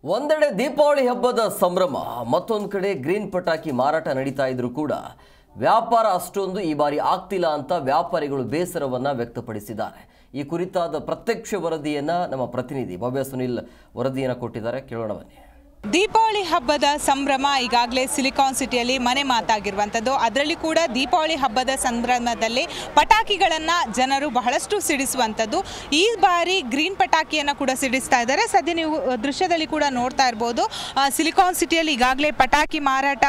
ಒಂದೆಡೆ ದೀಪಾವಳಿ ಹಬ್ಬದ ಸಂಭ್ರಮ, ಮತ್ತೊಂದು ಕಡೆ ಗ್ರೀನ್ ಪಟಾಕಿ ಮಾರಾಟ ನಡೀತಾ ಇದ್ರೂ ಕೂಡ ವ್ಯಾಪಾರ ಅಷ್ಟೊಂದು ಈ ಬಾರಿ ಆಗ್ತಿಲ್ಲ ಅಂತ ವ್ಯಾಪಾರಿಗಳು ಬೇಸರವನ್ನ ವ್ಯಕ್ತಪಡಿಸಿದ್ದಾರೆ. ಈ ಕುರಿತಾದ ಪ್ರತ್ಯಕ್ಷ ವರದಿಯನ್ನ ನಮ್ಮ ಪ್ರತಿನಿಧಿ ಭವ್ಯ ಸುನಿಲ್ ವರದಿಯನ್ನ ಕೊಟ್ಟಿದ್ದಾರೆ, ಕೇಳೋಣ ಬನ್ನಿ. ದೀಪಾವಳಿ ಹಬ್ಬದ ಸಂಭ್ರಮ ಈಗಾಗಲೇ ಸಿಲಿಕಾನ್ ಸಿಟಿಯಲ್ಲಿ ಮನೆ ಮಾತಾಗಿರುವಂಥದ್ದು. ಅದರಲ್ಲಿ ಕೂಡ ದೀಪಾವಳಿ ಹಬ್ಬದ ಸಂಭ್ರಮದಲ್ಲಿ ಪಟಾಕಿಗಳನ್ನು ಜನರು ಬಹಳಷ್ಟು ಸಿಡಿಸುವಂಥದ್ದು. ಈ ಬಾರಿ ಗ್ರೀನ್ ಪಟಾಕಿಯನ್ನು ಕೂಡ ಸಿಡಿಸ್ತಾ ಇದ್ದಾರೆ. ಸದ್ಯ ನೀವು ದೃಶ್ಯದಲ್ಲಿ ಕೂಡ ನೋಡ್ತಾ ಇರ್ಬೋದು, ಸಿಲಿಕಾನ್ ಸಿಟಿಯಲ್ಲಿ ಈಗಾಗಲೇ ಪಟಾಕಿ ಮಾರಾಟ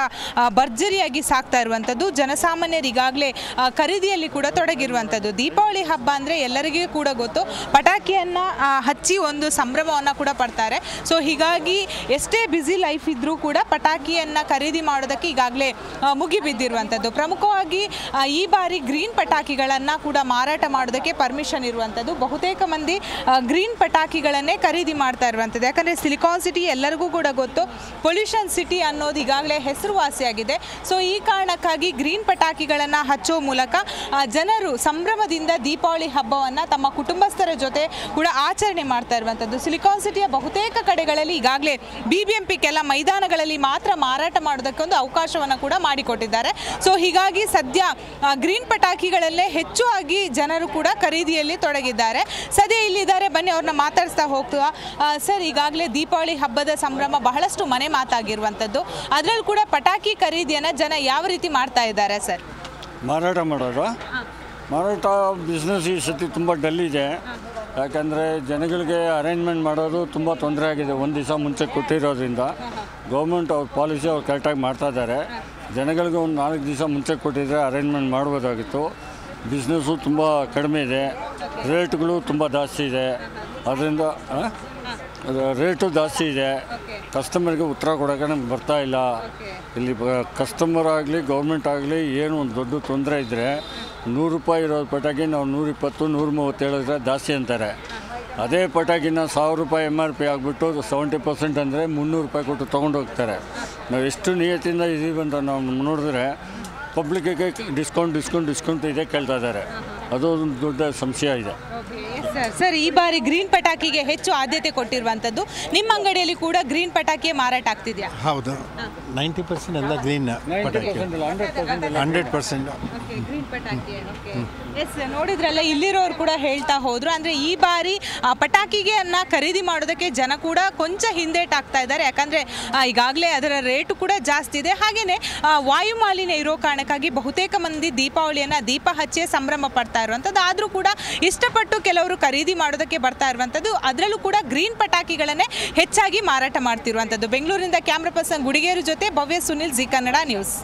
ಭರ್ಜರಿಯಾಗಿ ಸಾಗ್ತಾ ಇರುವಂಥದ್ದು. ಜನಸಾಮಾನ್ಯರು ಈಗಾಗಲೇ ಖರೀದಿಯಲ್ಲಿ ಕೂಡ ತೊಡಗಿರುವಂಥದ್ದು. ದೀಪಾವಳಿ ಹಬ್ಬ ಅಂದರೆ ಎಲ್ಲರಿಗೂ ಕೂಡ ಗೊತ್ತು, ಪಟಾಕಿಯನ್ನು ಹಚ್ಚಿ ಒಂದು ಸಂಭ್ರಮವನ್ನು ಕೂಡ ಪಡ್ತಾರೆ. ಸೊ ಹೀಗಾಗಿ ಎಷ್ಟೇ ಬ್ಯುಸಿ ಲೈಫ್ ಇದ್ರೂ ಕೂಡ ಪಟಾಕಿಯನ್ನು ಖರೀದಿ ಮಾಡೋದಕ್ಕೆ ಈಗಾಗಲೇ ಮುಗಿಬಿದ್ದಿರುವಂಥದ್ದು. ಪ್ರಮುಖವಾಗಿ ಈ ಬಾರಿ ಗ್ರೀನ್ ಪಟಾಕಿಗಳನ್ನು ಕೂಡ ಮಾರಾಟ ಮಾಡೋದಕ್ಕೆ ಪರ್ಮಿಷನ್ ಇರುವಂಥದ್ದು. ಬಹುತೇಕ ಮಂದಿ ಗ್ರೀನ್ ಪಟಾಕಿಗಳನ್ನೇ ಖರೀದಿ ಮಾಡ್ತಾ ಇರುವಂಥದ್ದು. ಯಾಕಂದರೆ ಸಿಲಿಕಾನ್ ಸಿಟಿ ಎಲ್ಲರಿಗೂ ಕೂಡ ಗೊತ್ತು, ಪೊಲ್ಯೂಷನ್ ಸಿಟಿ ಅನ್ನೋದು ಈಗಾಗಲೇ ಹೆಸರುವಾಸಿಯಾಗಿದೆ. ಸೊ ಈ ಕಾರಣಕ್ಕಾಗಿ ಗ್ರೀನ್ ಪಟಾಕಿಗಳನ್ನು ಹಚ್ಚೋ ಮೂಲಕ ಜನರು ಸಂಭ್ರಮದಿಂದ ದೀಪಾವಳಿ ಹಬ್ಬವನ್ನು ತಮ್ಮ ಕುಟುಂಬಸ್ಥರ ಜೊತೆ ಕೂಡ ಆಚರಣೆ ಮಾಡ್ತಾ ಇರುವಂಥದ್ದು. ಸಿಲಿಕಾನ್ ಸಿಟಿಯ ಬಹುತೇಕ ಕಡೆಗಳಲ್ಲಿ ಈಗಾಗಲೇ BBMP ಕೆಲ ಮೈದಾನಗಳಲ್ಲಿ ಮಾತ್ರ ಮಾರಾಟ ಮಾಡೋದಕ್ಕೆ ಒಂದು ಅವಕಾಶವನ್ನು ಕೂಡ ಮಾಡಿಕೊಟ್ಟಿದ್ದಾರೆ. ಸೊ ಹೀಗಾಗಿ ಸದ್ಯ ಗ್ರೀನ್ ಪಟಾಕಿಗಳಲ್ಲೇ ಹೆಚ್ಚಾಗಿ ಜನರು ಕೂಡ ಖರೀದಿಯಲ್ಲಿ ತೊಡಗಿದ್ದಾರೆ. ಸದ್ಯ ಇಲ್ಲಿದ್ದಾರೆ, ಬನ್ನಿ ಅವ್ರನ್ನ ಮಾತಾಡಿಸ್ತಾ ಹೋಗ್ತೀವ. ಸರ್, ಈಗಾಗಲೇ ದೀಪಾವಳಿ ಹಬ್ಬದ ಸಂಭ್ರಮ ಬಹಳಷ್ಟು ಮನೆ ಮಾತಾಗಿರುವಂಥದ್ದು. ಅದರಲ್ಲೂ ಕೂಡ ಪಟಾಕಿ ಖರೀದಿಯನ್ನು ಜನ ಯಾವ ರೀತಿ ಮಾಡ್ತಾ ಇದ್ದಾರೆ ಸರ್? ಮಾರಾಟ ಬಿಸ್ನೆಸ್ ಈ ಸತಿ ತುಂಬ ಡಲ್ ಇದೆ. ಯಾಕಂದರೆ ಜನಗಳಿಗೆ ಅರೇಂಜ್ಮೆಂಟ್ ಮಾಡೋದು ತುಂಬ ತೊಂದರೆ ಆಗಿದೆ. ಒಂದು ದಿವಸ ಮುಂಚೆ ಕೊಟ್ಟಿರೋದ್ರಿಂದ ಗೌರ್ಮೆಂಟ್ ಅವ್ರ ಪಾಲಿಸಿ ಅವ್ರು ಕರೆಕ್ಟಾಗಿ ಮಾಡ್ತಾ ಇದ್ದಾರೆ. ಜನಗಳಿಗೆ ಒಂದು 4 ದಿವಸ ಮುಂಚೆ ಕೊಟ್ಟಿದ್ರೆ ಅರೇಂಜ್ಮೆಂಟ್ ಮಾಡ್ಬೋದಾಗಿತ್ತು. ಬಿಸ್ನೆಸ್ಸು ತುಂಬ ಕಡಿಮೆ ಇದೆ, ರೇಟ್ಗಳು ತುಂಬ ಜಾಸ್ತಿ ಇದೆ. ಅದರಿಂದ ರೇಟು ಜಾಸ್ತಿ ಇದೆ. ಕಸ್ಟಮರ್ಗೆ ಉತ್ತರ ಕೊಡೋಕ್ಕೆ ನಮ್ಗೆ ಬರ್ತಾಯಿಲ್ಲ. ಇಲ್ಲಿ ಕಸ್ಟಮರ್ ಆಗಲಿ ಗೌರ್ಮೆಂಟ್ ಆಗಲಿ ಏನು ಒಂದು ದೊಡ್ಡ ತೊಂದರೆ ಇದ್ದರೆ 100 ರೂಪಾಯಿ ಇರೋ ಪಟಾಕಿ ನಾವು 120, 130 ಹೇಳಿದ್ರೆ ಜಾಸ್ತಿ ಅಂತಾರೆ. ಅದೇ ಪಟಾಕಿನ 1000 ರೂಪಾಯಿ MRP ಆಗಿಬಿಟ್ಟು 70% ಅಂದರೆ 300 ರೂಪಾಯಿ ಕೊಟ್ಟು ತೊಗೊಂಡು ಹೋಗ್ತಾರೆ. ನಾವು ಎಷ್ಟು ನಿಯತ್ತಿಂದ ಇದೀವಿ ಅಂತ ನಾವು ನೋಡಿದ್ರೆ ಪಬ್ಲಿಕ್ಕಿಗೆ ಡಿಸ್ಕೌಂಟ್ ಇದೆ ಕೇಳ್ತಾ ಇದ್ದಾರೆ. ಅದು ಒಂದು ದೊಡ್ಡ ಸಮಸ್ಯೆ ಇದೆ. ಸರ್, ಈ ಬಾರಿ ಗ್ರೀನ್ ಪಟಾಕಿಗೆ ಹೆಚ್ಚು ಆದ್ಯತೆ ಕೊಟ್ಟಿರುವಂಥದ್ದು. ನಿಮ್ಮ ಅಂಗಡಿಯಲ್ಲಿ ಕೂಡ ಗ್ರೀನ್ ಪಟಾಕಿ ಮಾರಾಟ ಆಗ್ತಿದೆಯಾ? ಹೌದು, 90% ಎಲ್ಲ ಗ್ರೀನ್ ಪಟಾಕಿ, 100% ಗ್ರೀನ್ ಪಟಾಕಿ. ಎಸ್, ನೋಡಿದ್ರಲ್ಲ, ಇಲ್ಲಿರೋರು ಕೂಡ ಹೇಳ್ತಾ ಹೋದ್ರು. ಅಂದರೆ ಈ ಬಾರಿ ಪಟಾಕಿಗೆಯನ್ನು ಖರೀದಿ ಮಾಡೋದಕ್ಕೆ ಜನ ಕೂಡ ಕೊಂಚ ಹಿಂದೇಟಾಗ್ತಾ ಇದ್ದಾರೆ. ಯಾಕಂದರೆ ಈಗಾಗಲೇ ಅದರ ರೇಟು ಕೂಡ ಜಾಸ್ತಿ ಇದೆ. ಹಾಗೆಯೇ ವಾಯು ಮಾಲಿನ್ಯ ಇರೋ ಕಾರಣಕ್ಕಾಗಿ ಬಹುತೇಕ ಮಂದಿ ದೀಪಾವಳಿಯನ್ನು ದೀಪ ಹಚ್ಚೇ ಸಂಭ್ರಮ ಪಡ್ತಾ ಇರುವಂಥದ್ದು. ಆದರೂ ಕೂಡ ಇಷ್ಟಪಟ್ಟು ಕೆಲವರು ಖರೀದಿ ಮಾಡೋದಕ್ಕೆ ಬರ್ತಾ ಇರುವಂಥದ್ದು. ಅದರಲ್ಲೂ ಕೂಡ ಗ್ರೀನ್ ಪಟಾಕಿಗಳನ್ನೇ ಹೆಚ್ಚಾಗಿ ಮಾರಾಟ ಮಾಡ್ತಿರುವಂಥದ್ದು. ಬೆಂಗಳೂರಿನಿಂದ ಕ್ಯಾಮ್ರಾ ಪರ್ಸನ್ ಗುಡಿಗೇರು ಜೊತೆ ಭವ್ಯ ಸುನಿಲ್, ಜಿ ಕನ್ನಡ ನ್ಯೂಸ್.